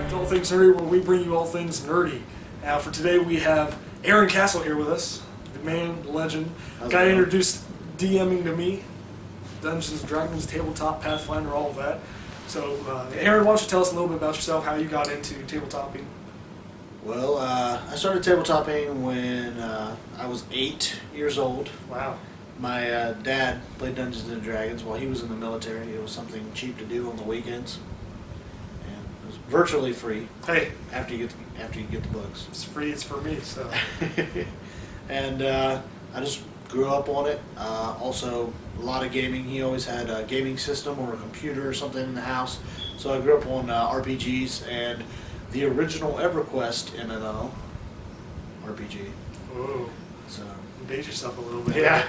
to All Things Nerdy, where we bring you all things nerdy. Now, for today, we have Aaron Castle here with us, the man, the legend, guy introduced DMing to me, Dungeons & Dragons, tabletop, Pathfinder, all of that. So, Aaron, why don't you tell us a little bit about yourself, how you got into tabletopping? Well, I started tabletopping when I was 8 years old. Wow. My dad played Dungeons & Dragons while he was in the military. It was something cheap to do on the weekends. And it was virtually free. Hey. After you get the books. It's free, it's for me, so. And I just grew up on it. Also, a lot of gaming. He always had a gaming system or a computer or something in the house. So I grew up on RPGs and the original EverQuest MMO RPG. Whoa. So Date yourself a little bit. yeah.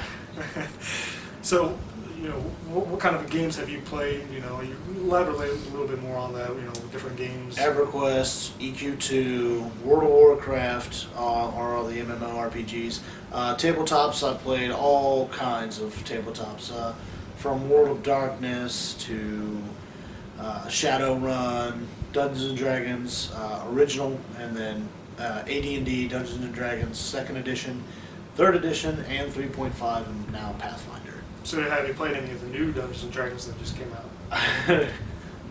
So, you know, what kind of games have you played? You know, you elaborate a little bit more on that. You know, different games. EverQuest, EQ2, World of Warcraft are all the MMORPGs. Tabletops, I've played all kinds of tabletops, from World of Darkness to Shadowrun, Dungeons & Dragons original, and then AD&D, Dungeons & Dragons 2nd edition, 3rd edition, and 3.5, and now Pathfinder. So have you played any of the new Dungeons & Dragons that just came out?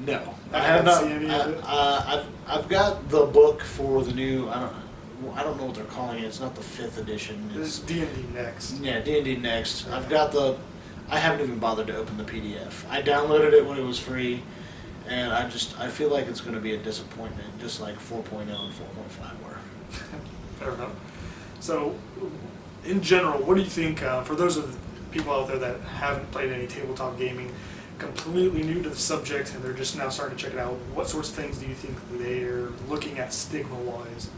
No, I have haven't not. seen any of it. I've got the book for the new. I don't know what they're calling it. It's not the 5th edition. This is D&D Next. Yeah, D&D Next. I've got the. I haven't even bothered to open the PDF. I downloaded it when it was free, and I feel like it's going to be a disappointment, just like 4.0 and 4.5 were. Fair enough. So, in general, what do you think, for those of the people out there that haven't played any tabletop gaming, completely new to the subject, and they're just now starting to check it out, what sorts of things do you think they're looking at stigma-wise?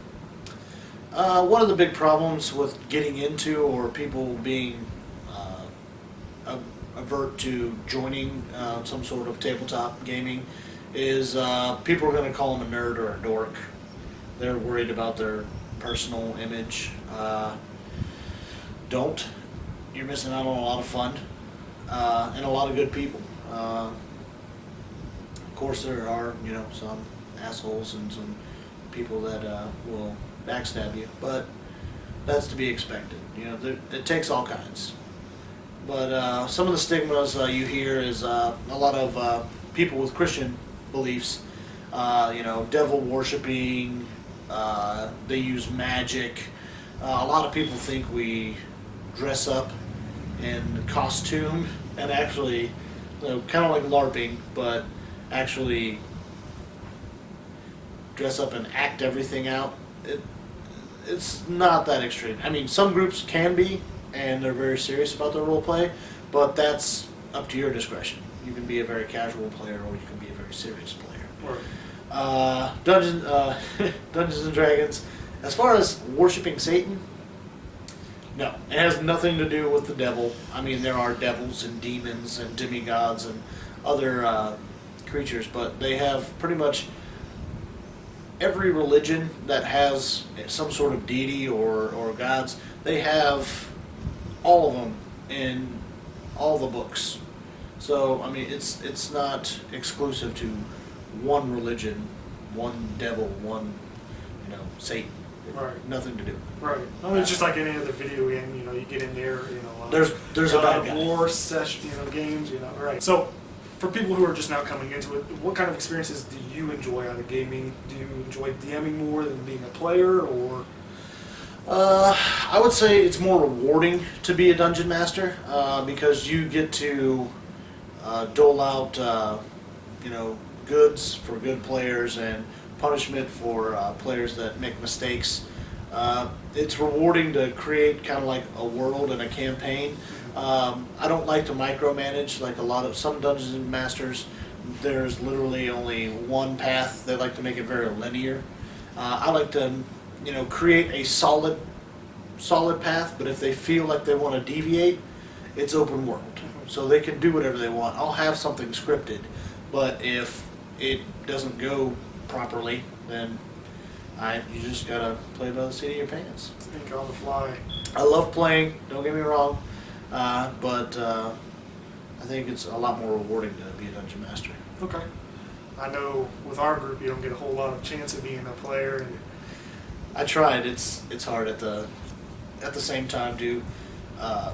One of the big problems with getting into, or people being avert to joining some sort of tabletop gaming, is people are going to call them a nerd or a dork. They're worried about their personal image. Don't. You're missing out on a lot of fun and a lot of good people. Of course, there are some assholes and some people that will backstab you, but that's to be expected. It takes all kinds. But some of the stigmas you hear is a lot of people with Christian beliefs. Devil worshiping. They use magic. A lot of people think we dress up in costume and actually, kind of like LARPing, but actually dress up and act everything out. It's not that extreme. I mean, some groups can be, and they're very serious about their role play, but that's up to your discretion. You can be a very casual player, or you can be a very serious player. Right. Dungeons and Dragons, as far as worshiping Satan, no. It has nothing to do with the devil. I mean, there are devils and demons and demigods and other creatures, but they have pretty much every religion that has some sort of deity or gods. They have all of them in all the books. So, I mean, it's not exclusive to one religion, one devil, one, Satan. Right. Nothing to do. Right. I mean, it's just like any other video game. You get in there. There's a bad guy. War session. Games. Right. So, for people who are just now coming into it, what kind of experiences do you enjoy out of gaming? Do you enjoy DMing more than being a player, or? I would say it's more rewarding to be a dungeon master because you get to dole out, goods for good players and punishment for players that make mistakes. It's rewarding to create kind of like a world and a campaign. I don't like to micromanage like some Dungeons Masters. There's literally only one path. They like to make it very linear. I like to, create a solid path, but if they feel like they want to deviate, it's open world. So they can do whatever they want. I'll have something scripted, but if it doesn't go properly, then you just gotta play by the seat of your pants. Think on the fly. I love playing, don't get me wrong, but I think it's a lot more rewarding to be a dungeon master. Okay. I know with our group you don't get a whole lot of chance of being a player. And I tried. It's hard at the same time to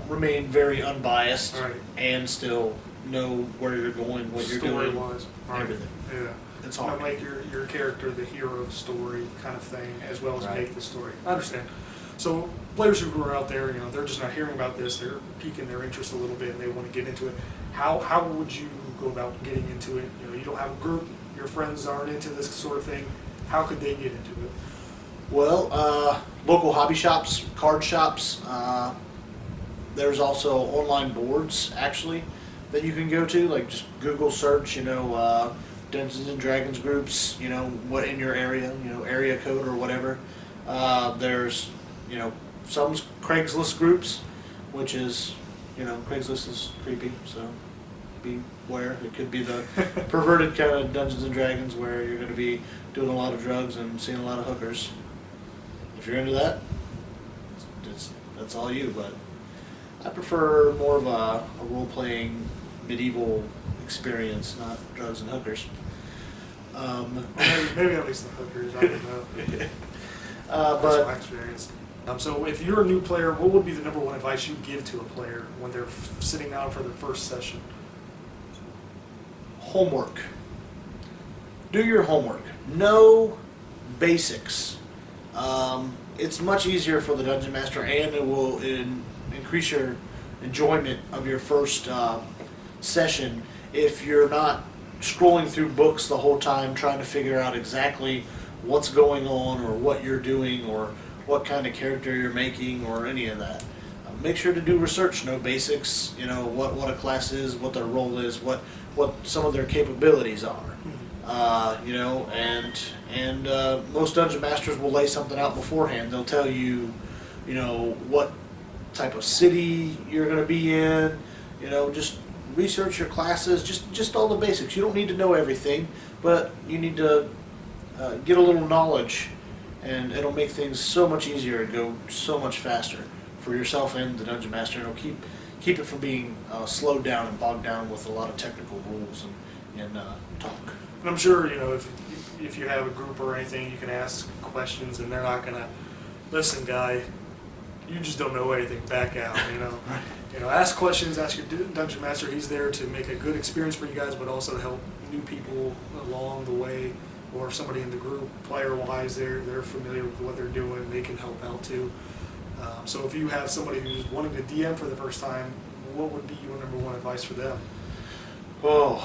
remain very unbiased Right. and still know where you're going, what you're doing, story-wise, right. everything. Yeah. It's You know, hard. make your character the hero of the story kind of thing, as well as Right. make the story. I understand. So players who are out there, they're just not hearing about this. They're piquing their interest a little bit, and they want to get into it. How would you go about getting into it? You don't have a group. Your friends aren't into this sort of thing. How could they get into it? Well, local hobby shops, card shops. There's also online boards actually that you can go to. Like just Google search, Dungeons and Dragons groups. What in your area, area code or whatever. There's some Craigslist groups, which is Craigslist is creepy, so beware. It could be the perverted kind of Dungeons and Dragons where you're going to be doing a lot of drugs and seeing a lot of hookers. If you're into that, that's all you. But I prefer more of a role-playing medieval experience, not drugs and hookers. Maybe at least the hookers. I don't know. That's But my experience. So if you're a new player, what would be the number one advice you give to a player when they're sitting down for their first session? homework. Do your homework. Know basics. It's much easier for the Dungeon Master, and it will increase your enjoyment of your first session if you're not scrolling through books the whole time trying to figure out exactly what's going on or what you're doing or what kind of character you're making or any of that. Make sure to do research, know basics, what a class is, what their role is, what some of their capabilities are. And most dungeon masters will lay something out beforehand. They'll tell you, what type of city you're going to be in. Just research your classes, just all the basics. You don't need to know everything, but you need to get a little knowledge, and it'll make things so much easier and go so much faster for yourself and the dungeon master. It'll keep it from being slowed down and bogged down with a lot of technical rules and talk. And I'm sure, if you have a group or anything, you can ask questions, and they're not going to, listen, guy, you just don't know anything, back out, Ask questions, ask your dungeon master. He's there to make a good experience for you guys, but also to help new people along the way, or if somebody in the group, player-wise, they're familiar with what they're doing, they can help out too. So if you have somebody who's wanting to DM for the first time, what would be your number one advice for them? Whoa.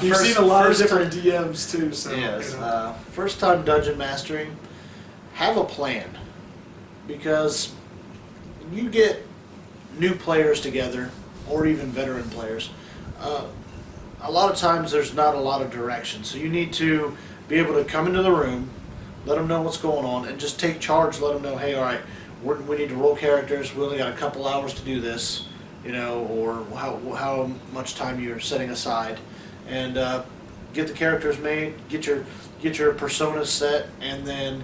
You've seen a lot of different DMs too, so yes. First time dungeon mastering, have a plan, because when you get new players together, or even veteran players, a lot of times there's not a lot of direction. So you need to be able to come into the room, let them know what's going on, and just take charge. Let them know, hey, all right, we need to roll characters. We only got a couple hours to do this. Or how much time you're setting aside, and get the characters made, get your personas set, and then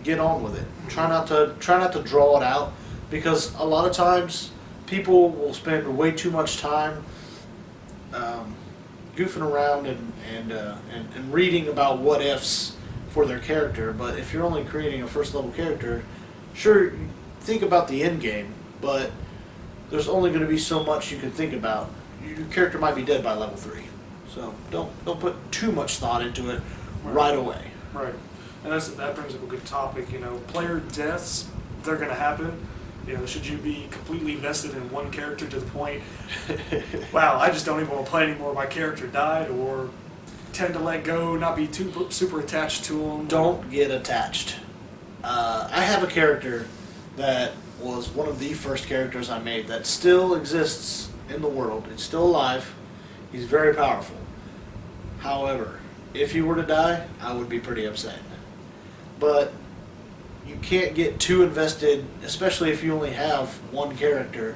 get on with it. Try not to draw it out, because a lot of times people will spend way too much time goofing around and reading about what ifs for their character. But if you're only creating a first level character, sure, think about the end game, but there's only going to be so much you can think about. Your character might be dead by level 3, so don't put too much thought into it right away. Right, and that brings up a good topic. Player deaths, they're going to happen. Should you be completely vested in one character to the point, wow, I just don't even want to play anymore, my character died, or tend to let go, not be too super attached to them? Don't get attached. I have a character that was one of the first characters I made that still exists in the world. It's still alive. He's very powerful. However, if he were to die, I would be pretty upset. But you can't get too invested, especially if you only have one character,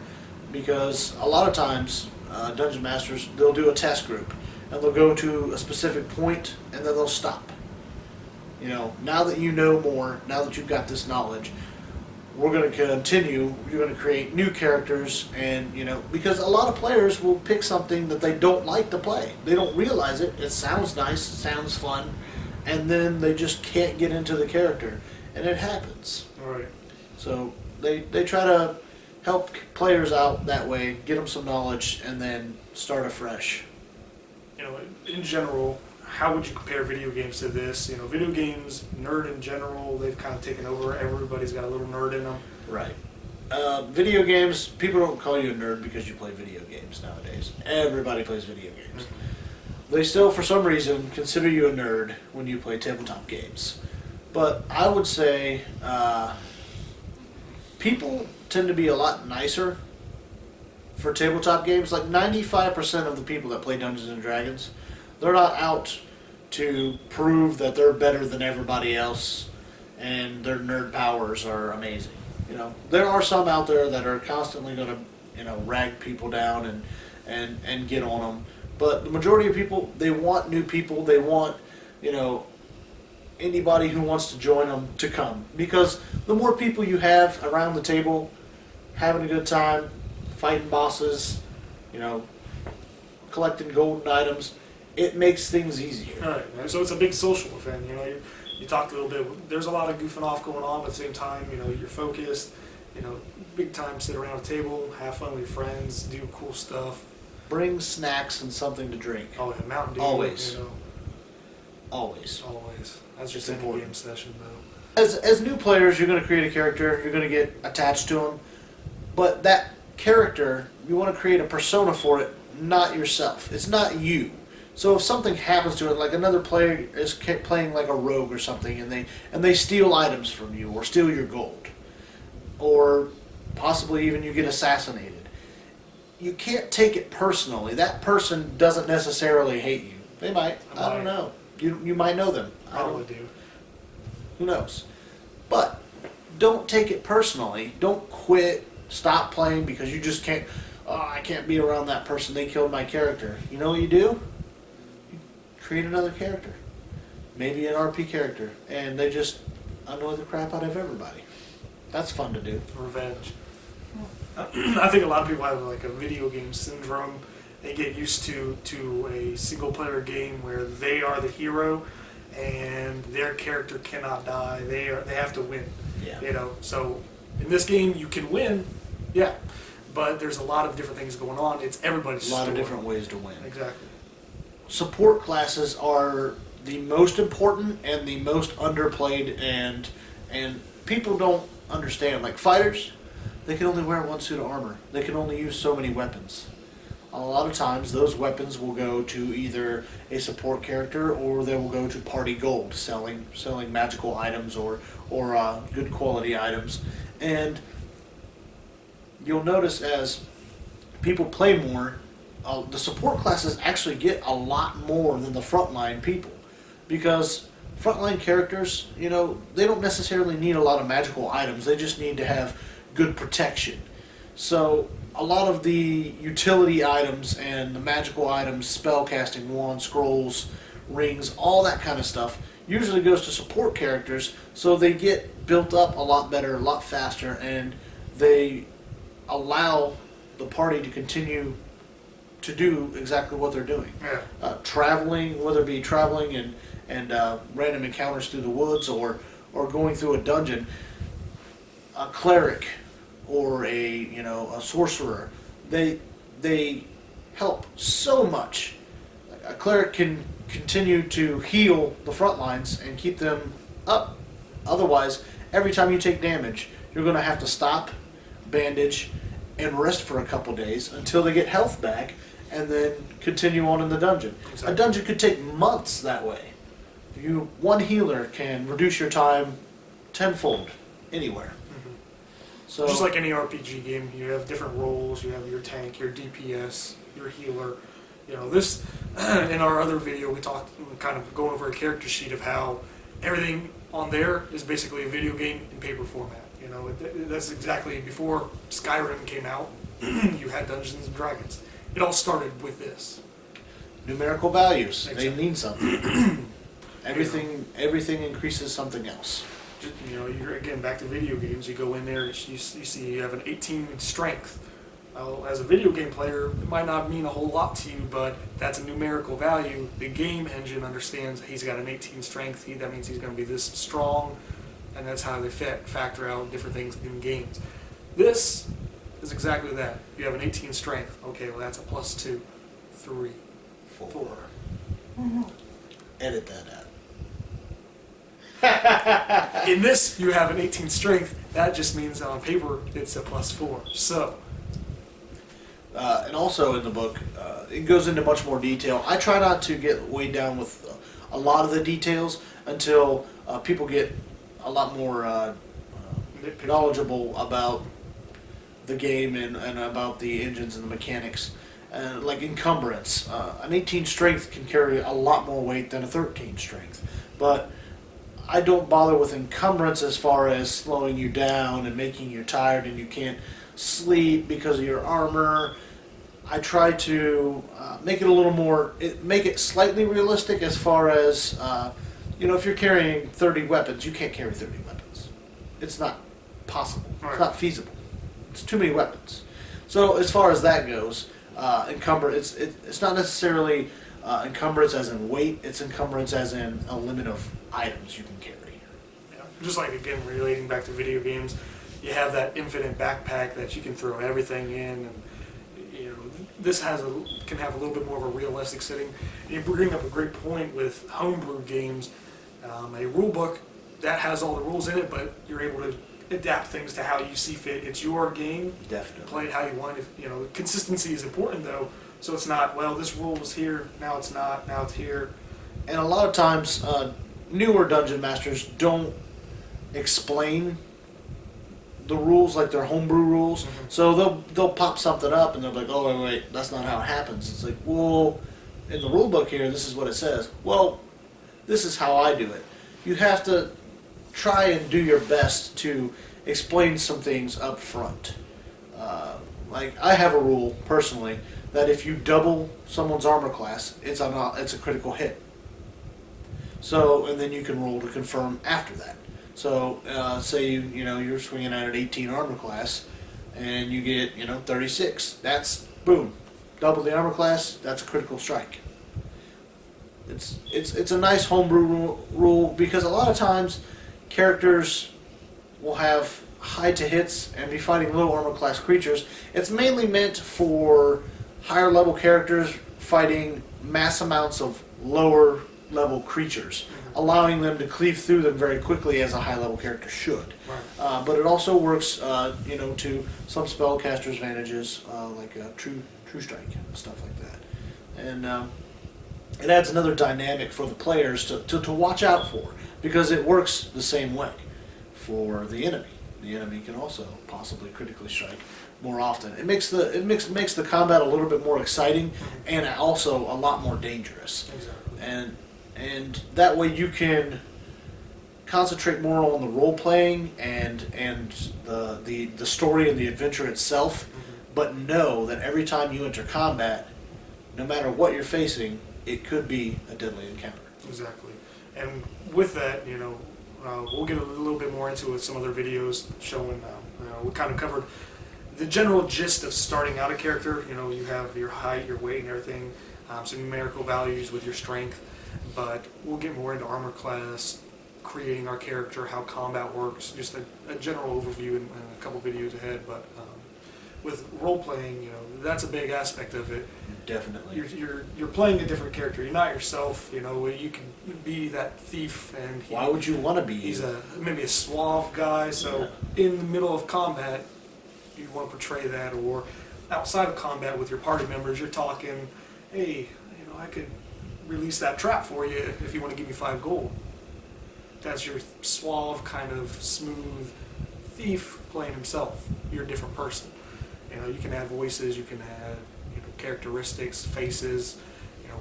because a lot of times dungeon masters, they'll do a test group, and they'll go to a specific point, and then they'll stop. Now that you know more, now that you've got this knowledge, we're going to continue. You're going to create new characters, and because a lot of players will pick something that they don't like to play. They don't realize it. It sounds nice, it sounds fun, and then they just can't get into the character, and it happens. All right. So they try to help players out that way, get them some knowledge, and then start afresh. In general, how would you compare video games to this? Video games, nerd in general, they've kind of taken over. Everybody's got a little nerd in them. Right. Video games, people don't call you a nerd because you play video games nowadays. Everybody plays video games. They still, for some reason, consider you a nerd when you play tabletop games. But I would say people tend to be a lot nicer for tabletop games. Like 95% of the people that play Dungeons and Dragons, they're not out to prove that they're better than everybody else and their nerd powers are amazing. There are some out there that are constantly going to, rag people down and get on them. But the majority of people, they want new people. They want, anybody who wants to join them to come. Because the more people you have around the table, having a good time, fighting bosses, collecting golden items, it makes things easier. All right. So it's a big social event. You talked a little bit. There's a lot of goofing off going on, but at the same time, you're focused. Big time, sit around a table, have fun with your friends, do cool stuff. Bring snacks and something to drink. Oh, yeah, Mountain Dew. Always. Always. That's just any game session, though. As new players, you're going to create a character. You're going to get attached to them. But that character, you want to create a persona for it, not yourself. It's not you. So if something happens to it, like another player is playing like a rogue or something, and they steal items from you or steal your gold, or possibly even you get assassinated, you can't take it personally. That person doesn't necessarily hate you. They might. I don't know. You might know them. Probably do. Who knows? But don't take it personally. Don't quit. Stop playing because you just can't. Oh, I can't be around that person. They killed my character. You know what you do? You create another character. Maybe an RP character. And they just annoy the crap out of everybody. That's fun to do. Revenge. I think a lot of people have like a video game syndrome. They get used to a single player game where they are the hero and their character cannot die. They have to win. Yeah. So in this game you can win, yeah, but there's a lot of different things going on. It's everybody's story. A lot of different ways to win. Exactly. Support classes are the most important and the most underplayed, and people don't understand. Like fighters, they can only wear one suit of armor. They can only use so many weapons. A lot of times those weapons will go to either a support character or they will go to party gold, selling magical items or good quality items. And you'll notice as people play more, the support classes actually get a lot more than the frontline people, because frontline characters, they don't necessarily need a lot of magical items. They just need to have good protection. So a lot of the utility items and the magical items, spellcasting, wands, scrolls, rings, all that kind of stuff usually goes to support characters, so they get built up a lot better, a lot faster, and they allow the party to continue to do exactly what they're doing. Yeah. Traveling, whether it be traveling and random encounters through the woods or going through a dungeon, a cleric or a sorcerer, they help so much. A cleric can continue to heal the front lines and keep them up. Otherwise, every time you take damage, you're going to have to stop, bandage, and rest for a couple days until they get health back, and then continue on in the dungeon. Exactly. A dungeon could take months that way. One healer can reduce your time tenfold anywhere. So, just like any RPG game, you have different roles. You have your tank, your DPS, your healer. This in our other video we kind of go over a character sheet of how everything on there is basically a video game in paper format. That's exactly before Skyrim came out. You had Dungeons and Dragons. It all started with this. Numerical values. Exactly. They mean something. Everything increases something else. You're again back to video games. You go in there, you see you have an 18 strength. Well, as a video game player, it might not mean a whole lot to you, but that's a numerical value. The game engine understands he's got an 18 strength. That means he's going to be this strong, and that's how they factor out different things in games. This is exactly that. You have an 18 strength. Okay, well that's a +2, 3, 4. Mm-hmm. Edit that out. In this, you have an 18 strength. That just means on paper it's a +4. So. And also in the book, it goes into much more detail. I try not to get weighed down with a lot of the details until people get a lot more knowledgeable about the game and about the engines and the mechanics. Like encumbrance. An 18 strength can carry a lot more weight than a 13 strength. But I don't bother with encumbrance as far as slowing you down and making you tired and you can't sleep because of your armor. I try to make it a little more, make it slightly realistic as far as, if you're carrying 30 weapons, you can't carry 30 weapons. It's not possible. Right. It's not feasible. It's too many weapons. So as far as that goes, it's not necessarily encumbrance as in weight, it's encumbrance as in a limit of items you can carry. Yeah. Just like, again, relating back to video games, you have that infinite backpack that you can throw everything in, and this can have a little bit more of a realistic setting. And you bring up a great point with homebrew games. A rule book that has all the rules in it, but you're able to adapt things to how you see fit. It's your game. Definitely. Play it how you want. Consistency is important though, so it's not, well, this rule was here, now it's not, now it's here. And a lot of times, newer dungeon masters don't explain the rules like their homebrew rules. Mm-hmm. So they'll pop something up and they're like, oh wait, that's not how it happens. It's like, well, in the rule book here, this is what it says. Well, this is how I do it. You have to try and do your best to explain some things up front. Like I have a rule personally that if you double someone's armor class, it's a critical hit. So, and then you can roll to confirm after that. So, say you're swinging at an 18 armor class, and you get 36. That's boom, double the armor class. That's a critical strike. It's a nice homebrew rule because a lot of times characters will have high to hits and be fighting low armor class creatures. It's mainly meant for higher level characters fighting mass amounts of lower level creatures, allowing them to cleave through them very quickly as a high level character should. Right. But it also works, to some spellcasters' advantages, like True Strike and stuff like that. And it adds another dynamic for the players to watch out for, because it works the same way for the enemy. The enemy can also possibly critically strike more often. It makes the combat a little bit more exciting and also a lot more dangerous. Exactly. And that way you can concentrate more on the role playing and the story and the adventure itself, but know that every time you enter combat, no matter what you're facing, it could be a deadly encounter. Exactly. And with that, we'll get a little bit more into it with some other videos showing, we kind of covered the general gist of starting out a character. You have your height, your weight, and everything, some numerical values with your strength, but we'll get more into armor class, creating our character, how combat works, just a general overview in a couple videos ahead. But with role-playing, that's a big aspect of it. Definitely. You're playing a different character. You're not yourself. You can be that thief, and why would you want to be? He's maybe a suave guy. So in the middle of combat, you want to portray that, or outside of combat with your party members, you're talking, hey, I could release that trap for you if you want to give me 5 gold. That's your suave, kind of smooth thief playing himself. You're a different person. You can add voices, you can add characteristics, faces,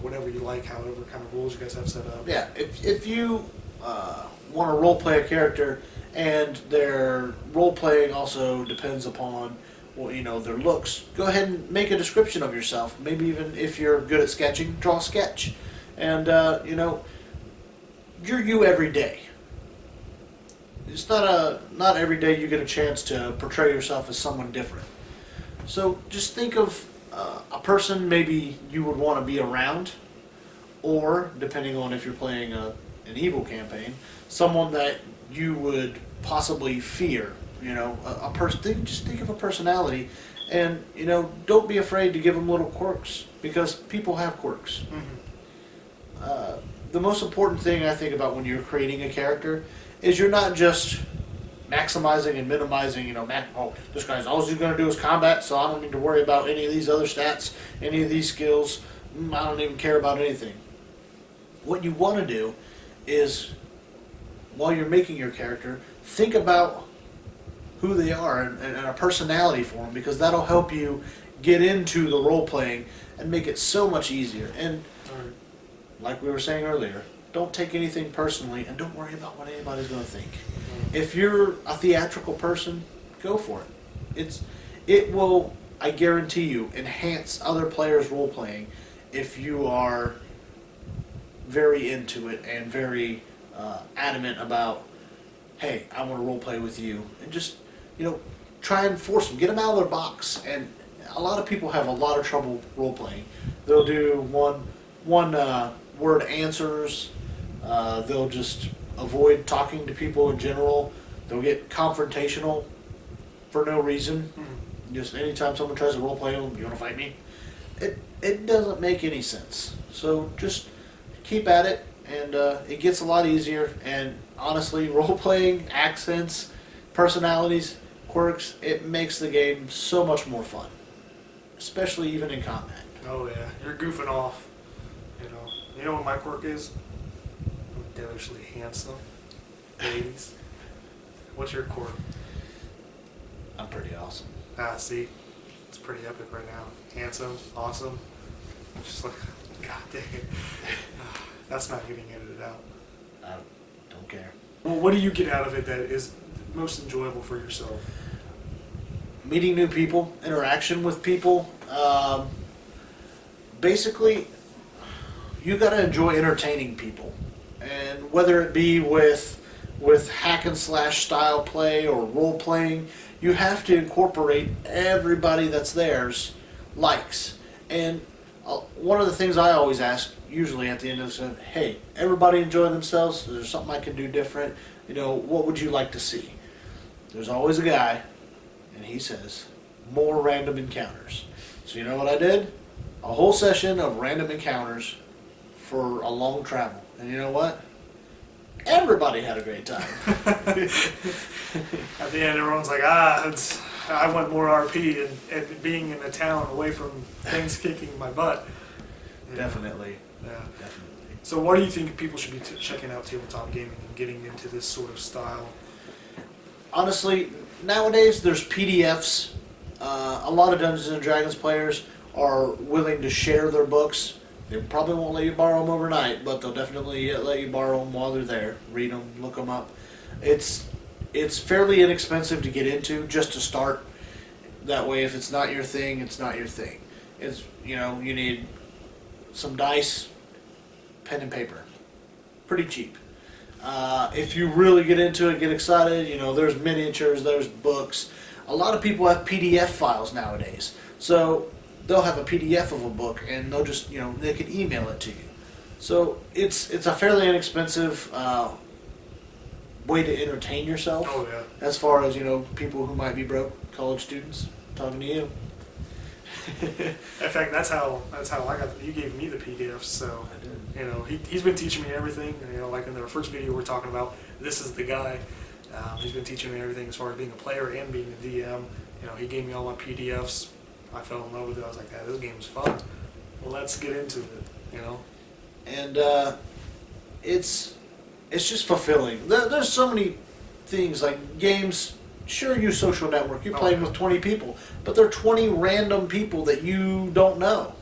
whatever you like, however kind of rules you guys have set up. Yeah, if you want to role play a character and their role playing also depends upon their looks, go ahead and make a description of yourself. Maybe even if you're good at sketching, draw a sketch. And you're you every day. it's not every day you get a chance to portray yourself as someone different. So just think of a person maybe you would want to be around, or depending on if you're playing an evil campaign, someone that you would possibly fear. You know, a person. Just think of a personality, and you know, don't be afraid to give them little quirks, because people have quirks. Mm-hmm. The most important thing I think about when you're creating a character is you're not just maximizing and minimizing. You know, oh, this guy's all he's going to do is combat, so I don't need to worry about any of these other stats, any of these skills. I don't even care about anything. What you want to do is, while you're making your character, think about who they are and a personality for them, because that'll help you get into the role playing and make it so much easier. And like we were saying earlier, don't take anything personally, and don't worry about what anybody's going to think. If you're a theatrical person, go for it. It will, I guarantee you, enhance other players' role playing if you are very into it and very adamant about, hey, I want to role play with you, and just, you know, try and force them, get them out of their box. And a lot of people have a lot of trouble role playing. They'll do one word answers. They'll just avoid talking to people in general. They'll get confrontational for no reason. Mm-hmm. Just anytime someone tries to role play them, you want to fight me? It doesn't make any sense. So just keep at it, and it gets a lot easier. And honestly, role playing, accents, personalities, quirks, it makes the game so much more fun, especially even in combat. Oh yeah, you're goofing off. You know what my quirk is? I'm devilishly handsome. Ladies. What's your quirk? I'm pretty awesome. See, it's pretty epic right now. Handsome, awesome. Just like, god dang it. That's not getting edited out. I don't care. Well, what do you get out of it that is most enjoyable for yourself? Meeting new people, interaction with people. Basically, you got to enjoy entertaining people, and whether it be with hack and slash style play or role playing, you have to incorporate everybody that's there's likes. And one of the things I always ask, usually at the end of the session, hey, everybody enjoy themselves? Is there something I can do different? You know, what would you like to see? There's always a guy, and he says, more random encounters. So you know what I did? A whole session of random encounters for a long travel. And you know what? Everybody had a great time. At the end, everyone's like, I want more RP and being in a town away from things kicking my butt. Definitely. Yeah. Definitely. So what do you think people should be checking out tabletop gaming and getting into this sort of style? Honestly, nowadays there's PDFs. A lot of Dungeons and Dragons players are willing to share their books. They probably won't let you borrow them overnight, but they'll definitely let you borrow them while they're there. Read them, look them up. It's fairly inexpensive to get into, just to start. That way, if it's not your thing, it's not your thing. It's, you know, you need some dice, pen and paper. Pretty cheap. If you really get into it, get excited, you know, there's miniatures, there's books. A lot of people have PDF files nowadays. So they'll have a PDF of a book, and they'll just, you know, they can email it to you. So it's a fairly inexpensive way to entertain yourself. Oh yeah. As far as, you know, people who might be broke, college students, talking to you. In fact, that's how I got. You gave me the PDFs, so I did. You know, he's been teaching me everything. You know, like in the first video we're talking about, this is the guy. He's been teaching me everything as far as being a player and being a DM. You know, he gave me all my PDFs. I fell in love with it. I was like, this game's fun. Well, let's get into it. You know, and it's just fulfilling. There's so many things, like games. Sure, you social network. You're playing with 20 people, but they're 20 random people that you don't know.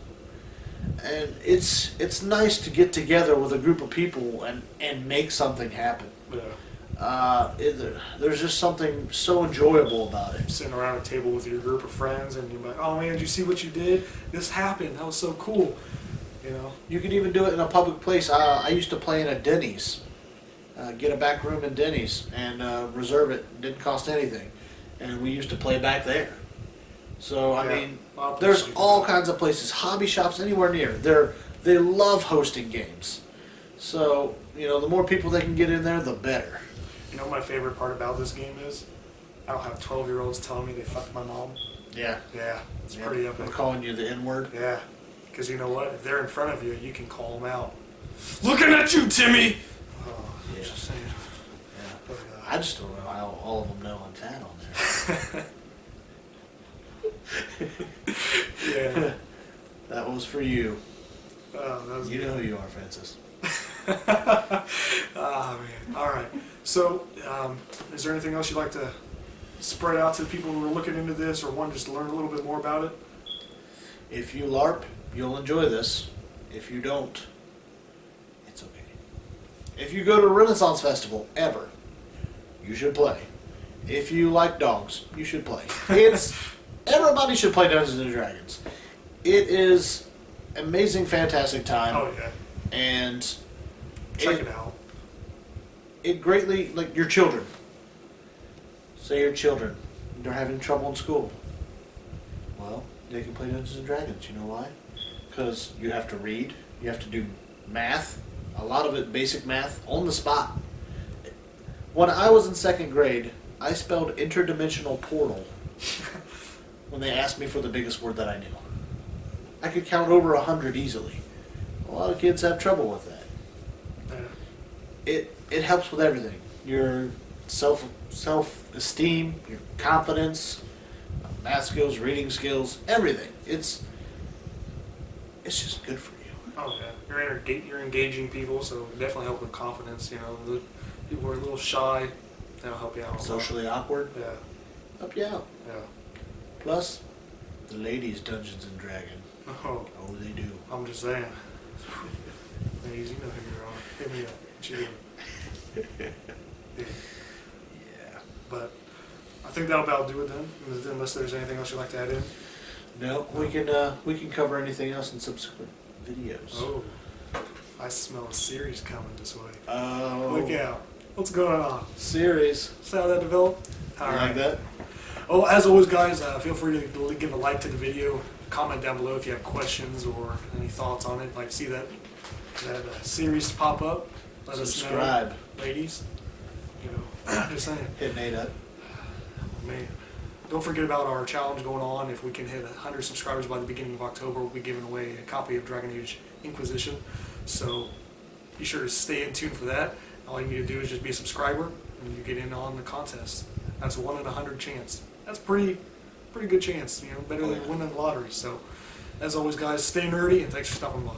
And it's nice to get together with a group of people and make something happen. yeah. There's just something so enjoyable about it. Sitting around a table with your group of friends, and you're like, "Oh man, did you see what you did? This happened. That was so cool." You know. You can even do it in a public place. I used to play in a Denny's, get a back room in Denny's and reserve it. Didn't cost anything, and we used to play back there. So I mean, there's all kinds of places, hobby shops anywhere near. They love hosting games. So the more people they can get in there, the better. You know what my favorite part about this game is? I don't have 12-year-olds telling me they fucked my mom. Yeah. Yeah, it's pretty epic. They're calling you the N-word. Yeah, because you know what? If they're in front of you, you can call them out. Looking at you, Timmy! Oh, Yeah. just saying. Yeah. But, I just don't know how all of them know I'm fat on there. yeah. That was for you. Oh, that was You know who you are, Francis. Ah, man. All right. So, is there anything else you'd like to spread out to the people who are looking into this or want just to learn a little bit more about it? If you LARP, you'll enjoy this. If you don't, it's okay. If you go to a Renaissance Festival, ever, you should play. If you like dogs, you should play. Everybody should play Dungeons and Dragons. It is amazing, fantastic time. Oh, yeah. And Check it out. It greatly, like your children. Say your children, they're having trouble in school. Well, they can play Dungeons and Dragons. You know why? Because you have to read, you have to do math, a lot of it basic math, on the spot. When I was in 2nd grade, I spelled interdimensional portal when they asked me for the biggest word that I knew. I could count over 100 easily. A lot of kids have trouble with that. Yeah. It helps with everything. Your self-esteem, your confidence, math skills, reading skills, everything. It's just good for you. Oh, yeah. You're engaging people, so it definitely help with confidence. The people who are a little shy, that'll help you out. Socially awkward, Yeah. help you out. Yeah. Plus, the ladies Dungeons and Dragon. Oh, Oh, they do. I'm just saying. Ladies, you know who you're on. Hit me up. What you doing? Yeah. Yeah. But I think that'll about do it then, unless there's anything else you'd like to add in. No, we can cover anything else in subsequent videos. Oh, I smell a series coming this way. Oh. Look out. What's going on? Series. See how that developed? You like that? Oh, as always, guys, feel free to give a like to the video. Comment down below if you have questions or any thoughts on it. Like, see that series pop up. Let Subscribe. us know, ladies. Just saying. Hit Nate up. Man. Don't forget about our challenge going on. If we can hit 100 subscribers by the beginning of October, we'll be giving away a copy of Dragon Age Inquisition. So be sure to stay in tune for that. All you need to do is just be a subscriber, and you get in on the contest. That's 1 in 100 chance. That's pretty good chance. Better than winning the lottery. So, as always, guys, stay nerdy, and thanks for stopping by.